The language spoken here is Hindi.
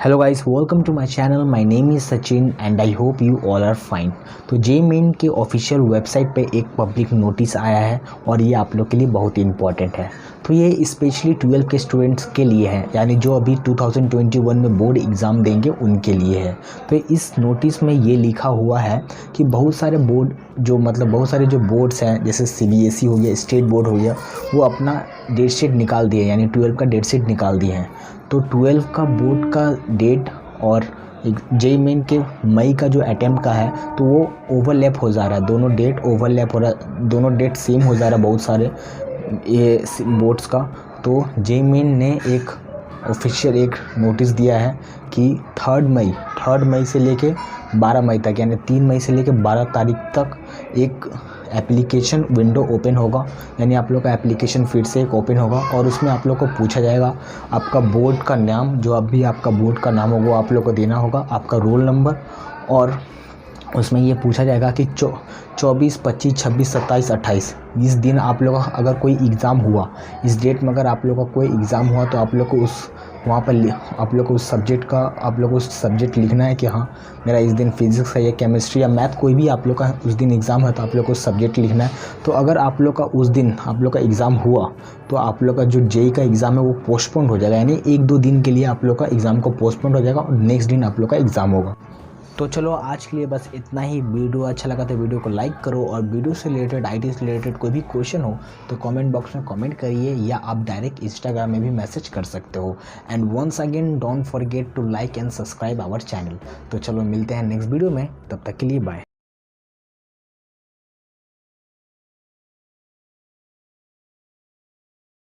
Hello guys, welcome to my channel. My name is Sachin and I hope you all are fine. तो जे मेन के ऑफिशियल वेबसाइट पे एक पब्लिक नोटिस आया है और ये आप लोग के लिए बहुत इंपॉर्टेंट है। तो ये स्पेशली 12 के स्टूडेंट्स के लिए है, यानी जो अभी 2021 में बोर्ड एग्ज़ाम देंगे उनके लिए है। तो इस नोटिस में ये लिखा हुआ है कि बहुत सारे बोर्ड बहुत सारे जो बोर्ड्स हैं, जैसे CBSE हो गया, स्टेट बोर्ड हो गया, वो अपना डेट शीट निकाल दिए, यानी 12 का डेट शीट निकाल दिए हैं। तो 12 का बोर्ड का डेट और जे मेन के मई का जो अटेम्प्ट का है तो वो ओवरलैप हो जा रहा है। दोनों डेट ओवरलैप हो रहा है, दोनों डेट सेम हो जा रहा है बहुत सारे ये बोर्ड्स का। तो जे मेन ने एक ऑफिशियल एक नोटिस दिया है कि 3 मई से लेके 12 मई तक, यानी 3 मई से लेके 12 तारीख तक एक एप्लीकेशन विंडो ओपन होगा, यानी आप लोग का एप्लीकेशन फिर से एक ओपन होगा और उसमें आप लोग को पूछा जाएगा आपका बोर्ड का नाम, जो अभी आपका बोर्ड का नाम होगा वो आप लोग को देना होगा, आपका रोल नंबर, और उसमें ये पूछा जाएगा कि 24, 25, 26, 27, 28 इस दिन आप लोग का अगर कोई एग्ज़ाम हुआ, इस डेट में अगर आप लोग का कोई एग्ज़ाम हुआ तो आप लोग को वहाँ पर आप लोग को उस सब्जेक्ट लिखना है कि हाँ मेरा इस दिन फिजिक्स है या केमिस्ट्री या मैथ, कोई भी आप लोग का उस दिन एग्ज़ाम है तो आप लोग को सब्जेक्ट लिखना है। तो अगर आप लोग का उस दिन आप लोग का एग्ज़ाम हुआ तो आप लोग का जो जेई का एग्ज़ाम है वो पोस्टपोन हो जाएगा, यानी 1-2 दिन के लिए आप लोग का एग्ज़ाम को पोस्टपोन हो जाएगा और नेक्स्ट दिन आप लोग का एग्ज़ाम होगा। तो चलो आज के लिए बस इतना ही। वीडियो अच्छा लगा तो वीडियो को लाइक करो, और वीडियो से रिलेटेड IT से रिलेटेड कोई भी क्वेश्चन हो तो कमेंट बॉक्स में कमेंट करिए, या आप डायरेक्ट इंस्टाग्राम में भी मैसेज कर सकते हो। And once again don't forget to like and subscribe our channel. तो चलो मिलते हैं नेक्स्ट वीडियो में, तब तक के लिए बाय।